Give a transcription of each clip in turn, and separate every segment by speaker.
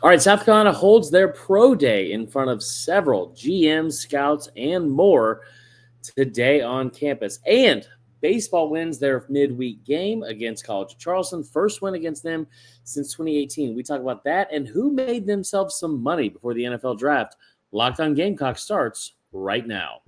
Speaker 1: All right, South Carolina holds their pro day in front of several GMs, scouts, and more today on campus. And baseball wins their midweek game against College of Charleston. First win against them since 2018. We talk about that and who made themselves some money before the NFL draft. Locked on Gamecocks starts right now.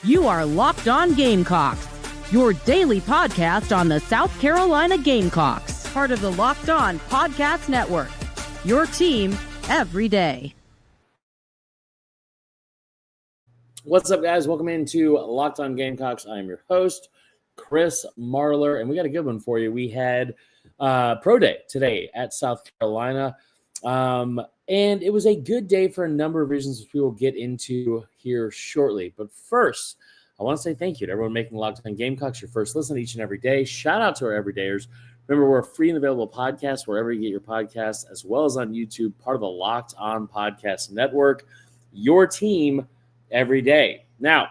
Speaker 2: You are Locked On Gamecocks, your daily podcast on the South Carolina Gamecocks, part of the Locked On Podcast Network, your team every day.
Speaker 1: What's up, guys? Welcome into Locked On Gamecocks. I am your host, Chris Marler, and we got a good one for you. We had Pro Day today at South Carolina, and it was a good day for a number of reasons, which we will get into here shortly. But first, I want to say thank you to everyone making Locked On Gamecocks your first listen each and every day. Shout out to our everydayers. Remember, we're a free and available podcast wherever you get your podcasts, as well as on YouTube, part of the Locked On Podcast Network, your team every day. Now,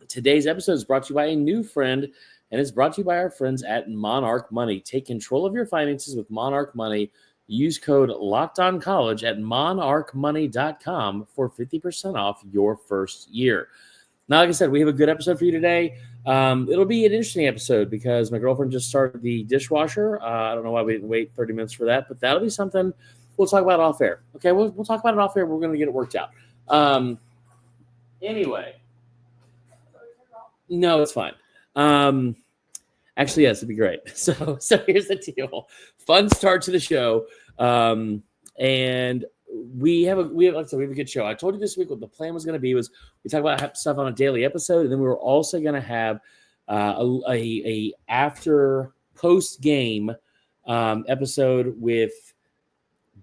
Speaker 1: today's episode is brought to you by a new friend, and it's brought to you by our friends at Monarch Money. Take control of your finances with Monarch Money. Use code LOCKEDONCollege at monarchmoney.com for 50% off your first year. Now, like I said, we have a good episode for you today. It'll be an interesting episode because my girlfriend just started the dishwasher. I don't know why we didn't wait 30 minutes for that, but that'll be something we'll talk about off air. Okay, we'll talk about it off air. We're going to get it worked out. Anyway. No, it's fine. Actually, yes, it'd be great. So here's the deal. Fun start to the show. And we have a good show. I told you this week what the plan was going to be was we talk about stuff on a daily episode, and then we were also going to have a after post game episode with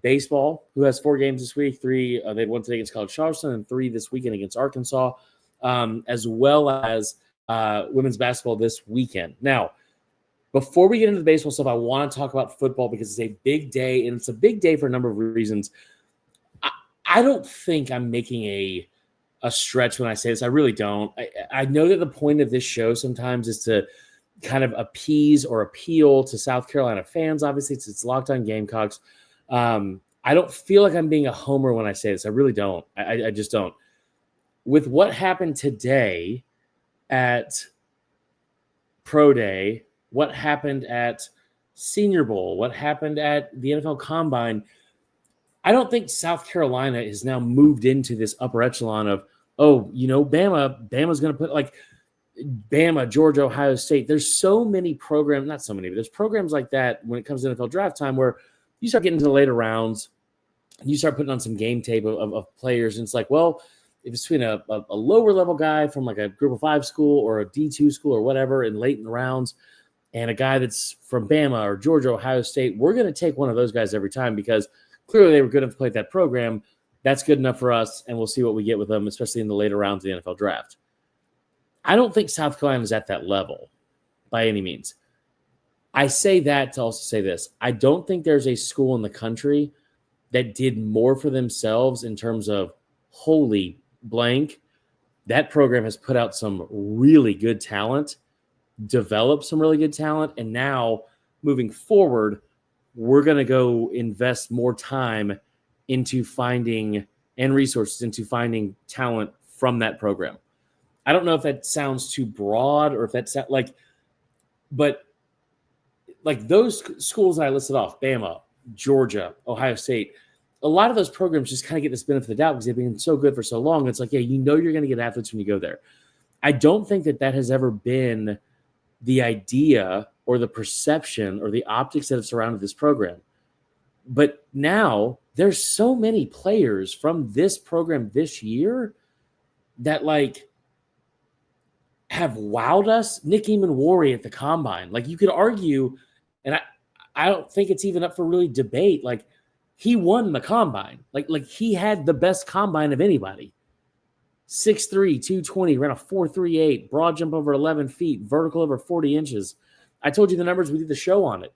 Speaker 1: baseball, who has 4 games this week. 3 they won today against College of Charleston, and 3 this weekend against Arkansas, as well as women's basketball this weekend. Now, before we get into the baseball stuff, I want to talk about football because it's a big day, and it's a big day for a number of reasons. I don't think I'm making a stretch when I say this. I really don't. I know that the point of this show sometimes is to kind of appease or appeal to South Carolina fans. Obviously, it's Locked On Gamecocks. I don't feel like I'm being a homer when I say this. I really don't. I just don't. With what happened today at Pro Day, what happened at Senior Bowl, what happened at the NFL Combine, I don't think South Carolina is now moved into this upper echelon of, Bama's going to put like Bama, Georgia, Ohio State. There's so many programs, not so many, but there's programs like that when it comes to NFL draft time where you start getting to the later rounds and you start putting on some game tape of players. And it's like, well, if it's between a lower level guy from like a group of 5 school or a D2 school or whatever in late in the rounds and a guy that's from Bama or Georgia, Ohio State, we're going to take one of those guys every time because clearly they were good enough to play that program. That's good enough for us, and we'll see what we get with them, especially in the later rounds of the NFL draft. I don't think South Carolina is at that level by any means. I say that to also say this. I don't think there's a school in the country that did more for themselves in terms of holy blank. That program has put out some really good talent, developed some really good talent, and now moving forward, we're going to go invest more time into finding and resources into finding talent from that program. I don't know if that sounds too broad or if that's but those schools that I listed off, Bama, Georgia, Ohio State, a lot of those programs just kind of get this benefit of the doubt because they've been so good for so long. It's like, yeah, you're going to get athletes when you go there. I don't think that has ever been the idea or the perception or the optics that have surrounded this program. But now there's so many players from this program this year that have wowed us. Nick Eamon-Warry at the Combine. You could argue, and I don't think it's even up for really debate. He won the Combine. He had the best Combine of anybody. 6'3", 220, ran a 4.38, broad jump over 11 feet, vertical over 40 inches. I told you the numbers. We did the show on it.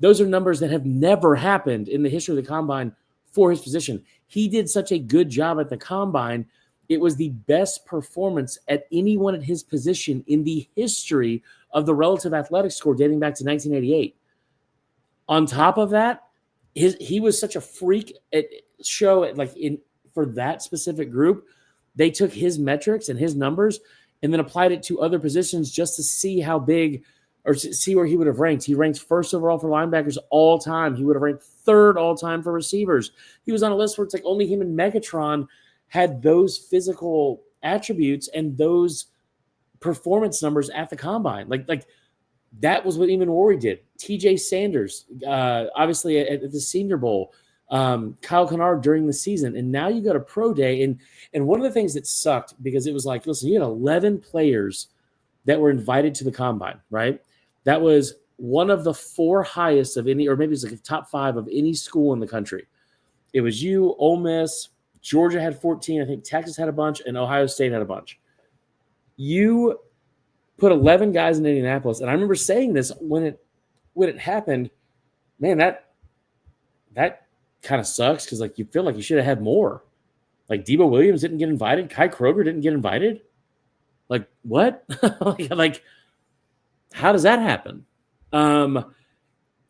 Speaker 1: Those are numbers that have never happened in the history of the Combine for his position. He did such a good job at the Combine it was the best performance at anyone at his position in the history of the relative athletic score dating back to 1988. On top of that, he was such a freak for that specific group. They took his metrics and his numbers and then applied it to other positions just to see how big or see where he would have ranked. He ranked first overall for linebackers all time. He would have ranked third all time for receivers. He was on a list where it's like only him and Megatron had those physical attributes and those performance numbers at the combine. Like that was what Eamon Rory did. TJ Sanders, obviously at the Senior Bowl, Kyle Kennard during the season. And now you got a pro day. And one of the things that sucked, because it was like, listen, you had 11 players that were invited to the combine, right? That was one of the 4 highest of any, or maybe it's like a top 5 of any school in the country. It was you, Ole Miss, Georgia had 14, I think Texas had a bunch, and Ohio State had a bunch. You put 11 guys in Indianapolis, and I remember saying this when it happened. Man, that kind of sucks, because like you feel like you should have had more. Like Debo Williams didn't get invited, Kai Kroger didn't get invited. Like what? like how does that happen?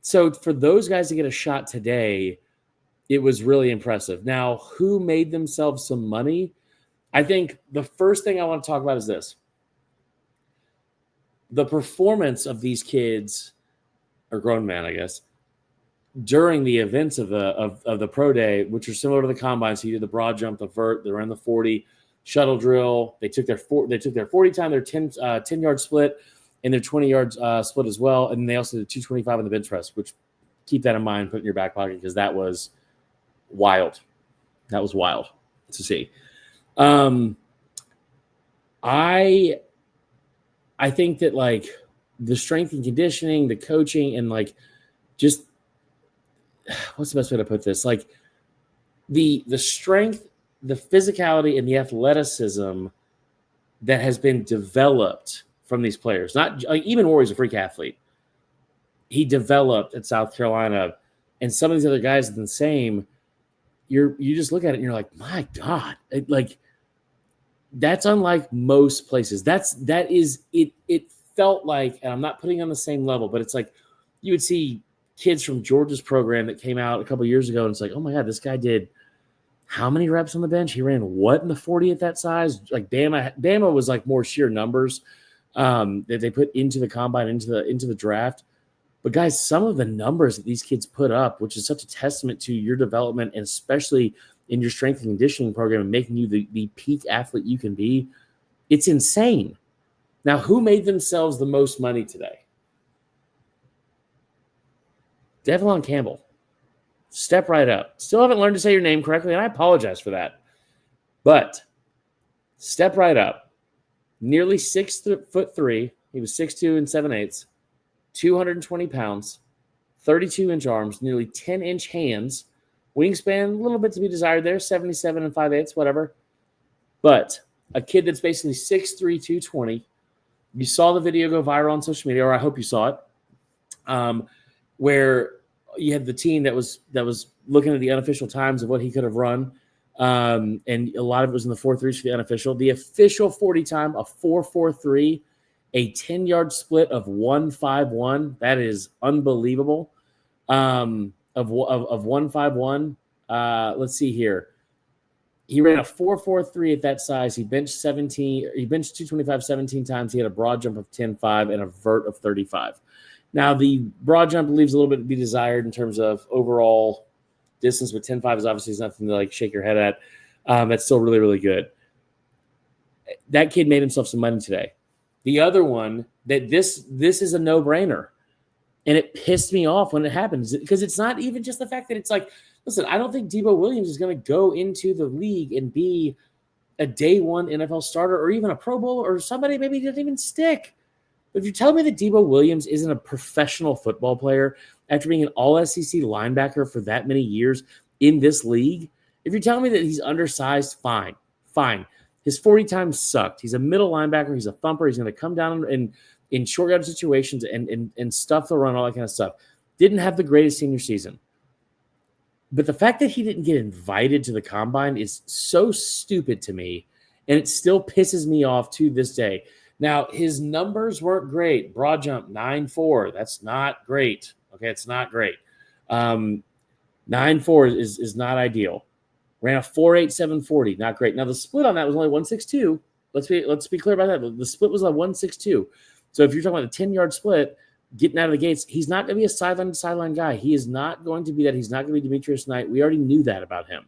Speaker 1: So for those guys to get a shot today, it was really impressive. Now, who made themselves some money? I think the first thing I want to talk about is this. The performance of these kids, or grown men, I guess, during the events of the pro day, which are similar to the combine. So you did the broad jump, the vert, they ran the 40, shuttle drill. They took their 40 time, their 10-yard split, and their 20 yards split as well. And they also did 225 on the bench press, which keep that in mind, put in your back pocket, because that was wild. That was wild to see. I think that like the strength and conditioning, the coaching, and like just what's the best way to put this? Like the strength, the physicality, and the athleticism that has been developed from these players. Not like even Rory's a freak athlete. He developed at South Carolina, and some of these other guys are the same. You just look at it and you're like, my God, that's unlike most places. That is it. It felt like, and I'm not putting on the same level, but it's like you would see kids from Georgia's program that came out a couple of years ago, and it's like, oh my God, this guy did how many reps on the bench? He ran what in the 40 at that size? Like Bama was like more sheer numbers that they put into the combine, into the draft. But guys, some of the numbers that these kids put up, which is such a testament to your development, and especially in your strength and conditioning program and making you the peak athlete you can be, it's insane. Now, who made themselves the most money today? Dalevon Campbell. Step right up. Still haven't learned to say your name correctly, and I apologize for that. But step right up. Nearly 6'3". He was 6'2" and 7/8, 220 pounds, 32-inch arms, nearly 10-inch hands. Wingspan, a little bit to be desired there, 77 and 5/8, whatever. But a kid that's basically 6'3", 220. You saw the video go viral on social media, or I hope you saw it, where you had the team that was looking at the unofficial times of what he could have run, and a lot of it was in the 4.3s for the unofficial. The official 40 time, a 4.43, a 10-yard split of 1.51. That is unbelievable. Of 1.51. Let's see here. He ran a 4.43 at that size. He benched 225 17 times. He had a broad jump of 10.5 and a vert of 35. Now, the broad jump leaves a little bit to be desired in terms of overall distance, but 10.5 is obviously nothing to like shake your head at. That's still really, really good. That kid made himself some money today. The other one, that this is a no-brainer, and it pissed me off when it happens, because it's not even just the fact that it's like, listen, I don't think Debo Williams is going to go into the league and be a day one NFL starter or even a Pro Bowl or somebody maybe doesn't even stick. But if you tell me that Debo Williams isn't a professional football player after being an all-SEC linebacker for that many years in this league, if you're telling me that he's undersized, fine. His 40 times sucked. He's a middle linebacker. He's a thumper. He's going to come down in short yardage situations and stuff the run, all that kind of stuff. Didn't have the greatest senior season. But the fact that he didn't get invited to the combine is so stupid to me. And it still pisses me off to this day. Now, his numbers weren't great. Broad jump, 9.4. That's not great. Okay, it's not great. 9.4 is not ideal. Ran a 4.87 40, not great. Now, the split on that was only 1.62. Let's be clear about that. The split was like 1.62. So if you're talking about a 10-yard split, getting out of the gates, he's not going to be a sideline guy. He is not going to be that. He's not going to be Demetrius Knight. We already knew that about him.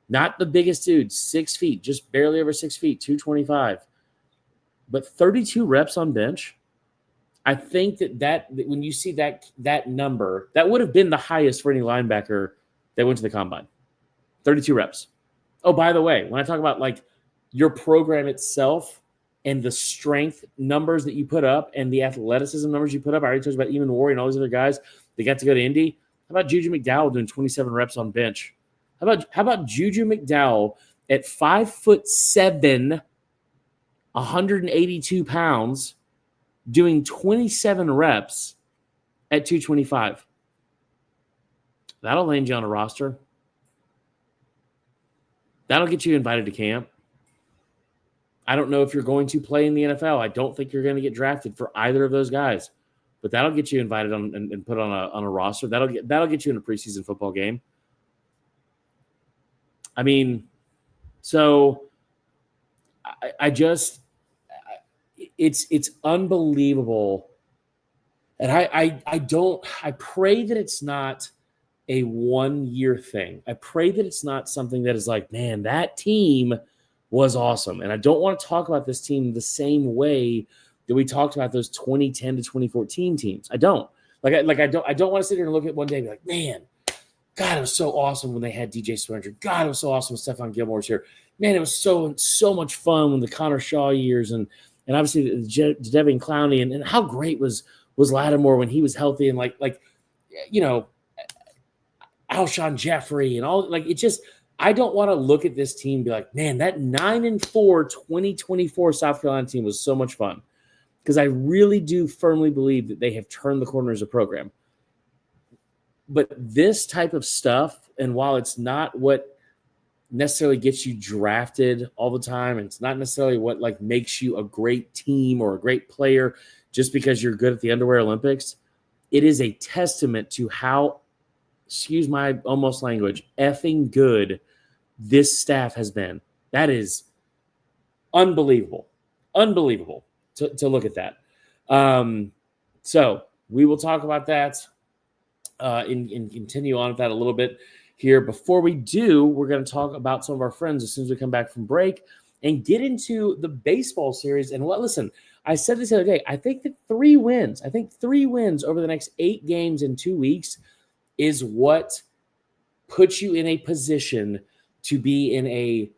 Speaker 1: Not the biggest dude, 6 feet, just barely over 6 feet, 225. But 32 reps on bench, I think that when you see that number, that would have been the highest for any linebacker that went to the combine. 32 reps. Oh, by the way, when I talk about like your program itself and the strength numbers that you put up and the athleticism numbers you put up, I already told you about Eamon Warrior and all these other guys that got to go to Indy. How about Juju McDowell doing 27 reps on bench? How about Juju McDowell at 5'7", 182 pounds, doing 27 reps at 225? That'll land you on a roster. That'll get you invited to camp. I don't know if you're going to play in the NFL. I don't think you're going to get drafted for either of those guys, but that'll get you invited on and put on a roster. That'll get you in a preseason football game. I mean, so it's unbelievable. And I pray that it's not a 1-year thing. I pray that it's not something that is like, man, that team was awesome. And I don't want to talk about this team the same way that we talked about those 2010 to 2014 teams. I don't. I don't want to sit here and look at one day and be like, man, God, it was so awesome when they had DJ Swearinger. God, it was so awesome when Stephon Gilmore was here. Man, it was so much fun when the Connor Shaw years and obviously the Jadeveon Clowney and how great was Lattimore when he was healthy and Alshon Jeffrey and all, like, it just, I don't want to look at this team and be like, man, that 9-4 2024 South Carolina team was so much fun, because I really do firmly believe that they have turned the corner as a program. But this type of stuff, and while it's not what necessarily gets you drafted all the time, and it's not necessarily what like makes you a great team or a great player just because you're good at the Underwear Olympics, it is a testament to how, excuse my almost language, effing good this staff has been. That is unbelievable. Unbelievable to look at that. So we will talk about that and continue on with that a little bit here. Before we do, we're going to talk about some of our friends as soon as we come back from break and get into the baseball series. And listen, I said this the other day, I think that 3 wins over the next 8 games in 2 weeks is what puts you in a position to be in a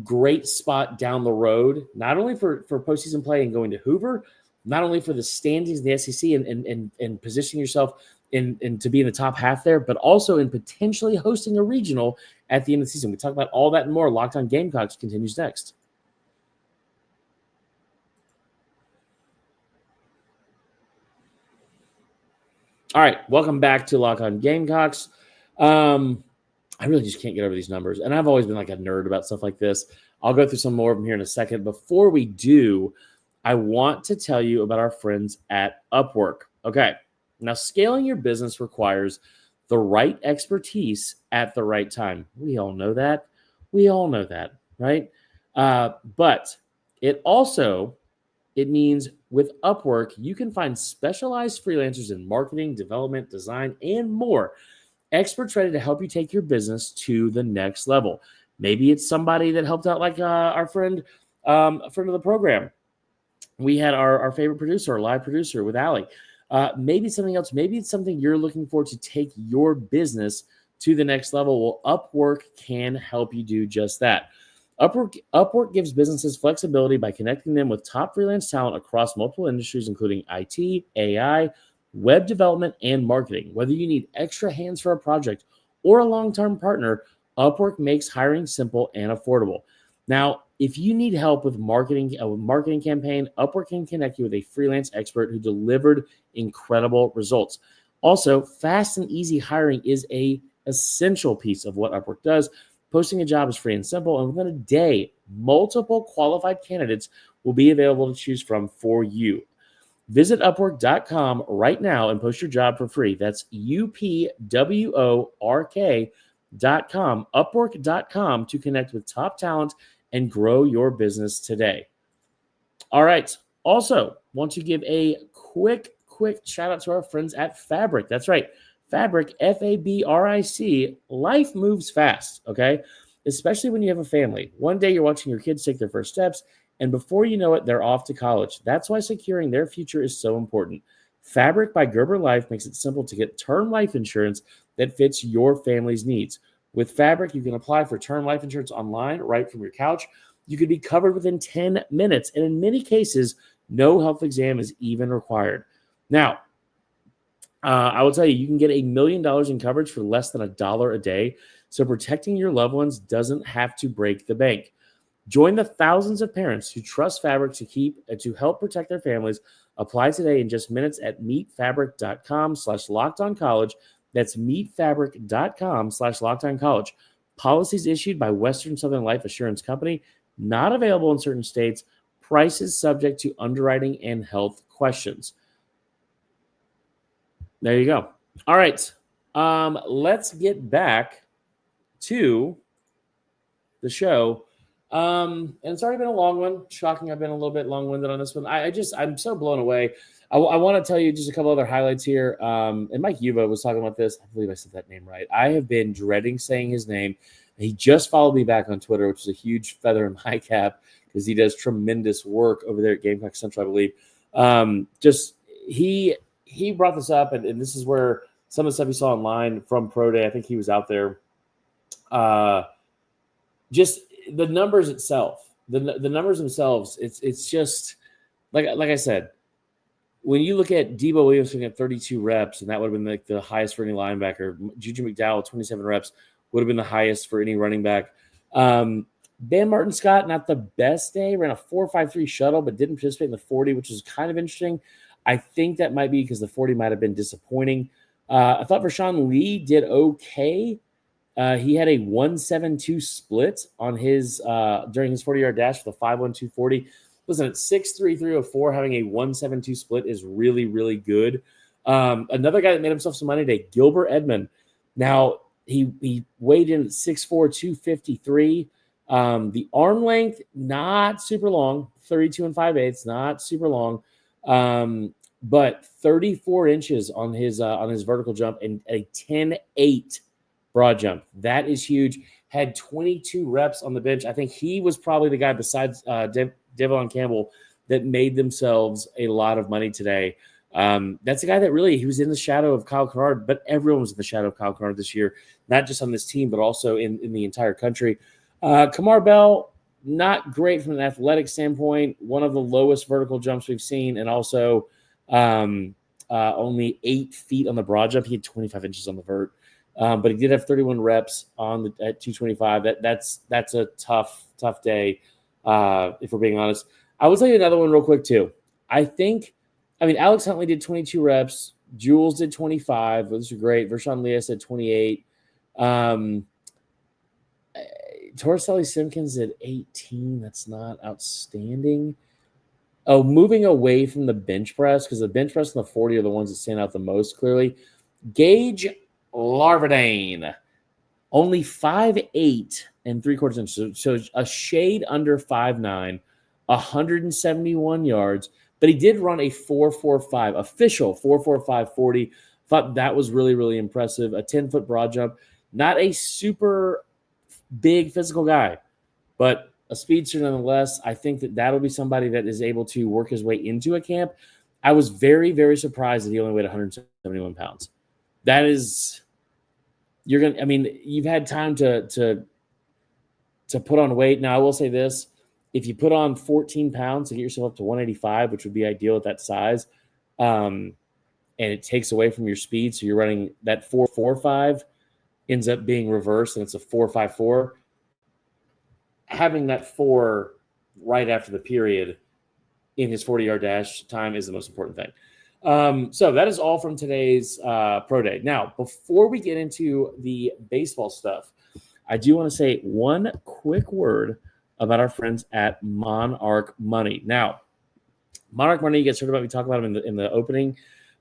Speaker 1: great spot down the road, not only for postseason play and going to Hoover, not only for the standings in the SEC and positioning yourself in to be in the top half there, but also in potentially hosting a regional at the end of the season. We talk about all that and more. Locked On Gamecocks continues next. All right, welcome back to Locked On Gamecocks. I really just can't get over these numbers, and I've always been like a nerd about stuff like this. I'll go through some more of them here in a second. Before we do, I want to tell you about our friends at Upwork. Okay, now scaling your business requires the right expertise at the right time. We all know that. Right? But it means with Upwork, you can find specialized freelancers in marketing, development, design, and more. Experts ready to help you take your business to the next level. Maybe it's somebody that helped out, like our friend, a friend of the program. We had our favorite producer, our live producer with Allie. Maybe it's something else. Maybe it's something you're looking for to take your business to the next level. Well, Upwork can help you do just that. Upwork gives businesses flexibility by connecting them with top freelance talent across multiple industries, including IT, AI, web development, and marketing. Whether you need extra hands for a project or a long-term partner, Upwork makes hiring simple and affordable. Now, if you need help with a marketing campaign, Upwork can connect you with a freelance expert who delivered incredible results. Also, fast and easy hiring is an essential piece of what Upwork does. Posting a job is free and simple, and within a day, Multiple qualified candidates will be available to choose from for you. Visit Upwork.com right now and post your job for free. That's UPWORK.com, Upwork.com, to connect with top talent and grow your business today. All right. Also, want to give a quick shout out to our friends at Fabric. That's right. Fabric, Fabric. Life moves fast, okay? Especially when you have a family. One day you're watching your kids take their first steps, and before you know it, they're off to college. That's why securing their future is so important. Fabric by Gerber Life makes it simple to get term life insurance that fits your family's needs. With Fabric, you can apply for term life insurance online right from your couch. You could be covered within 10 minutes, and in many cases, no health exam is even required. Now, I will tell you, you can get $1 million in coverage for less than $1 a day, so protecting your loved ones doesn't have to break the bank. Join the thousands of parents who trust Fabric to help protect their families. Apply today in just minutes at meetfabric.com/lockedoncollege. That's meetfabric.com/lockedoncollege. Policies issued by Western Southern Life Assurance Company. Not available in certain states. Prices subject to underwriting and health questions. There you go. All right. Let's get back to the show. And it's already been a long one. Shocking, I've been a little bit long-winded on this one. I'm so blown away. I want to tell you just a couple other highlights here. And Mike Yuba was talking about this. I believe I said that name right. I have been dreading saying his name. He just followed me back on Twitter, which is a huge feather in my cap because he does tremendous work over there at Gamecocks Central, I believe. He brought this up, and this is where some of the stuff he saw online from Pro Day, I think he was out there. Just the numbers itself, the numbers themselves, it's just like I said, when you look at Debo Williams at 32 reps, and that would have been like the highest for any linebacker. Juju McDowell, 27 reps, would have been the highest for any running back. Ben Martin Scott, not the best day, ran a 4.53 shuttle, but didn't participate in the 40, which is kind of interesting. I think that might be because the 40 might have been disappointing. I thought Rashawn Lee did okay. He had a 1.72 split on his during his 40-yard dash for the 5.12 40. Listen, at 6'3", 304, having a 1.72 split is really, really good. Another guy that made himself some money today, Gilbert Edmond. Now, he weighed in at 6'4", 253. The arm length, not super long, 32 5/8, not super long. But 34 inches on his vertical jump and a 10.8 broad jump. That is huge. Had 22 reps on the bench. I think he was probably the guy besides Dalevon Campbell that made themselves a lot of money today. That's a guy that really, he was in the shadow of Kyle Kennard, but everyone was in the shadow of Kyle Kennard this year, not just on this team, but also in the entire country. Kamar Bell, not great from an athletic standpoint. One of the lowest vertical jumps we've seen, and also only 8 feet on the broad jump. He had 25 inches on the vert, but he did have 31 reps at 225. That's a tough day, if we're being honest. I will tell you another one real quick too. Alex Huntley did 22 reps. Jules did 25. Those are great. Vershawn Leas did 28. Torricelli Simpkins at 18. That's not outstanding. Oh, moving away from the bench press, because the bench press and the 40 are the ones that stand out the most clearly. Gage Larvadain, only 5'8" and 3/4 inches. So a shade under 5'9", 171 yards. But he did run a 4.45, official 4.45 40. Thought that was really, really impressive. A 10-foot broad jump. Not a super big physical guy, but a speedster nonetheless. I think that'll be somebody that is able to work his way into a camp. I was very, very surprised that he only weighed 171 pounds. That is, you've had time to put on weight. Now, I will say this. If you put on 14 pounds to get yourself up to 185, which would be ideal at that size, and it takes away from your speed, so you're running that 4.45 ends up being reversed, and it's a 4.54. Having that 4 right after the period in his 40-yard dash time is the most important thing. So that is all from today's Pro Day. Now, before we get into the baseball stuff, I do want to say one quick word about our friends at Monarch Money. Now, Monarch Money, you get started about, we talk about them in the opening.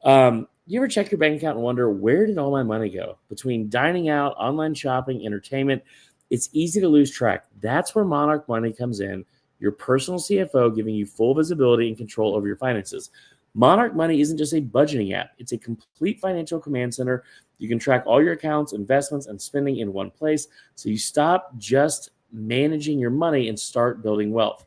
Speaker 1: You ever check your bank account and wonder, where did all my money go? Between dining out, online shopping, entertainment, it's easy to lose track. That's where Monarch Money comes in, your personal CFO giving you full visibility and control over your finances. Monarch Money isn't just a budgeting app. It's a complete financial command center. You can track all your accounts, investments, and spending in one place, so you stop just managing your money and start building wealth.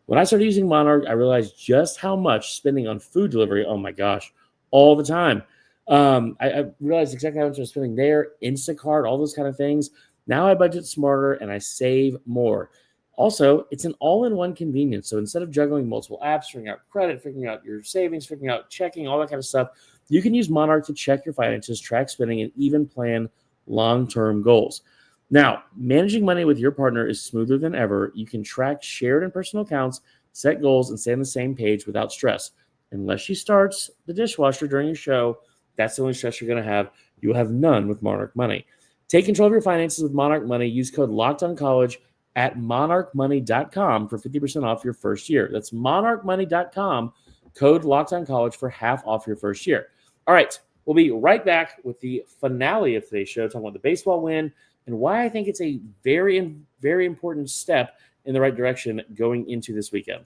Speaker 1: When I started using Monarch, I realized just how much spending on food delivery, oh my gosh, all the time. I realized exactly how much I was spending there, Instacart, all those kind of things. Now I budget smarter and I save more. Also, it's an all-in-one convenience. So instead of juggling multiple apps, figuring out credit, figuring out your savings, figuring out checking, all that kind of stuff, you can use Monarch to check your finances, track spending, and even plan long-term goals. Now, managing money with your partner is smoother than ever. You can track shared and personal accounts, set goals, and stay on the same page without stress. Unless she starts the dishwasher during your show, that's the only stress you're going to have. You will have none with Monarch Money. Take control of your finances with Monarch Money. Use code LOCKEDONCollege at monarchmoney.com for 50% off your first year. That's monarchmoney.com, code LOCKEDONCollege for half off your first year. All right, we'll be right back with the finale of today's show, talking about the baseball win and why I think it's a very, very important step in the right direction going into this weekend.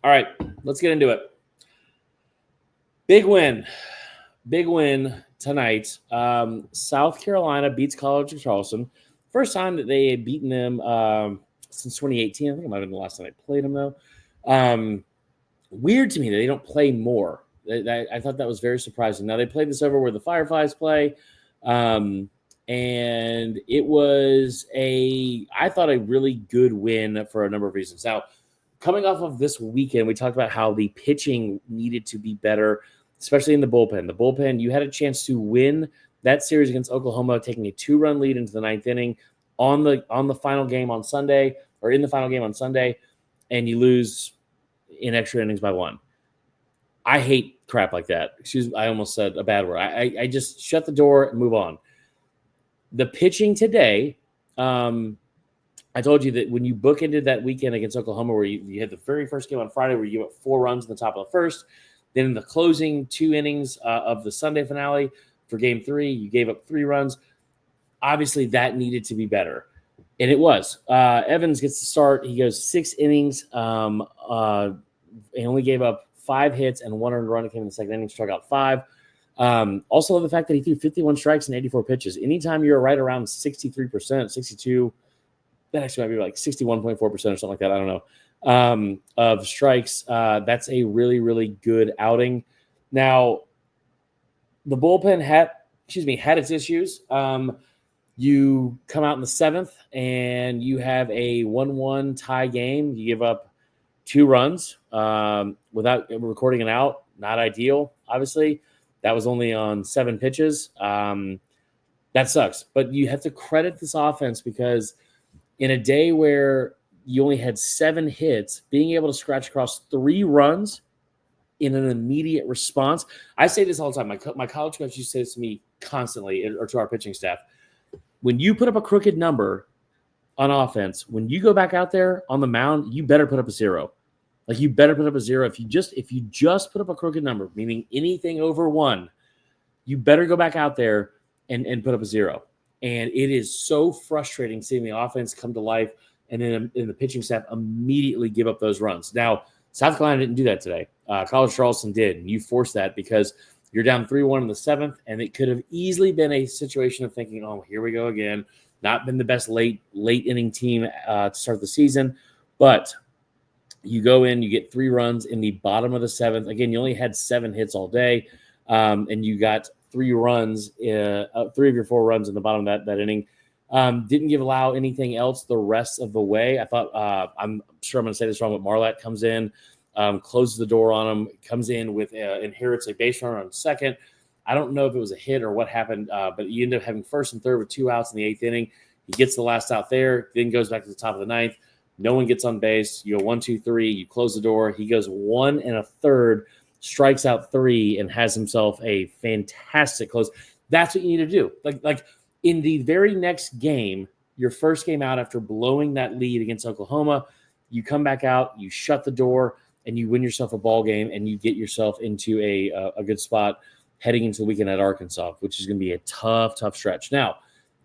Speaker 1: All right, let's get into it. Big win tonight. South Carolina beats College of Charleston. First time that they had beaten them since 2018. I think it might have been the last time I played them, though. Weird to me that they don't play more. I thought that was very surprising. Now, they played this over where the Fireflies play, and it was I thought, a really good win for a number of reasons. Now, coming off of this weekend, we talked about how the pitching needed to be better, especially in the bullpen. The bullpen, you had a chance to win that series against Oklahoma, taking a 2-run lead into the ninth inning on the final game on Sunday, or in the final game on Sunday, and you lose in extra innings by 1. I hate crap like that. I almost said a bad word. I just shut the door and move on. The pitching today, I told you that when you bookended that weekend against Oklahoma, where you had the very first game on Friday where you gave up 4 runs in the top of the first, then in the closing 2 innings of the Sunday finale for Game 3, you gave up 3 runs. Obviously, that needed to be better, and it was. Evans gets the start. He goes 6 innings. He only gave up 5 hits and 1 earned run. It came in the second inning, struck out 5. Also, the fact that he threw 51 strikes and 84 pitches. Anytime you're right around 63%, 62, that actually might be like 61.4% or something like that. I don't know. Of strikes. That's a really, really good outing. Now, the bullpen had its issues. You come out in the 7th and you have a 1-1 tie game. You give up 2 runs without recording an out. Not ideal, obviously. That was only on 7 pitches. That sucks. But you have to credit this offense, because in a day where you only had 7 hits, being able to scratch across 3 runs in an immediate response. I say this all the time. My college coach used to say this to me constantly, or to our pitching staff. When you put up a crooked number on offense, when you go back out there on the mound, you better put up a 0. Like, you better put up a 0. If you just put up a crooked number, meaning anything over 1, you better go back out there and put up a 0. And it is so frustrating seeing the offense come to life and then in the pitching staff immediately give up those runs. Now, South Carolina didn't do that today. College of Charleston did, and you forced that because you're down 3-1 in the 7th, and it could have easily been a situation of thinking, oh, here we go again. Not been the best late inning team to start the season, but you go in, you get 3 runs in the bottom of the 7th. Again, you only had 7 hits all day, and you got 3 runs, 3 of your 4 runs in the bottom of that inning. Didn't allow anything else the rest of the way. I thought, I'm sure I'm going to say this wrong, but Marlette comes in, closes the door on him, comes in with inherits a base runner on second. I don't know if it was a hit or what happened, but you end up having first and third with 2 outs in the 8th inning. He gets the last out there, then goes back to the top of the 9th. No one gets on base. You go 1, 2, 3. You close the door. He goes 1 1/3, strikes out 3, and has himself a fantastic close. That's what you need to do. Like in the very next game, your first game out after blowing that lead against Oklahoma, you come back out, you shut the door, and you win yourself a ball game, and you get yourself into a good spot heading into the weekend at Arkansas, which is going to be a tough stretch. Now,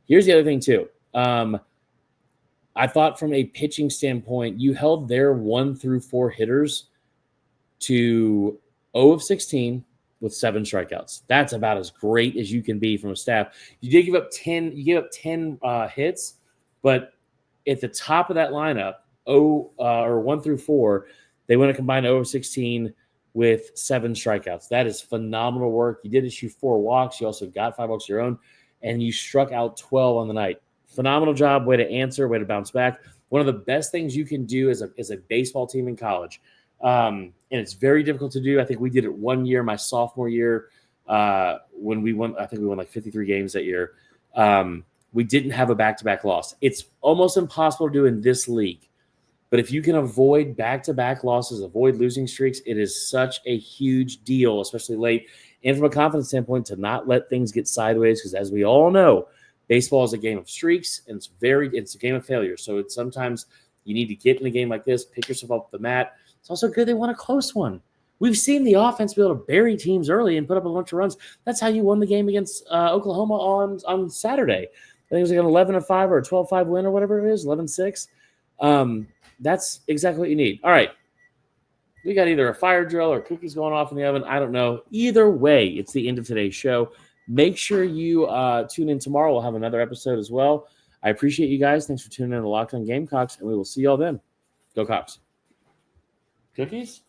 Speaker 1: here's the other thing too. I thought from a pitching standpoint, you held their 1 through 4 hitters to 0 of 16 with 7 strikeouts. That's about as great as you can be from a staff. You did give up 10. You gave up 10 hits, but at the top of that lineup, 1 through 4, they went a combined 0 of 16 with 7 strikeouts. That is phenomenal work. You did issue 4 walks. You also got 5 walks of your own, and you struck out 12 on the night. Phenomenal job. Way to answer. Way to bounce back. One of the best things you can do as a baseball team in college. And it's very difficult to do. I think we did it one year, my sophomore year, when we won. I think we won like 53 games that year. We didn't have a back-to-back loss. It's almost impossible to do in this league. But if you can avoid back-to-back losses, avoid losing streaks, it is such a huge deal, especially late. And from a confidence standpoint, to not let things get sideways, because as we all know, baseball is a game of streaks, and it's a game of failure. So it's sometimes you need to get in a game like this, pick yourself up the mat. It's also good they won a close one. We've seen the offense be able to bury teams early and put up a bunch of runs. That's how you won the game against Oklahoma on Saturday. I think it was like an 11-5 or a 12-5 win or whatever it is, 11-6. That's exactly what you need. All right. We got either a fire drill or cookies going off in the oven. I don't know. Either way, it's the end of today's show. Make sure you tune in tomorrow. We'll have another episode as well. I appreciate you guys. Thanks for tuning in to Locked On Gamecocks, and we will see y'all then. Go Cox. Cookies?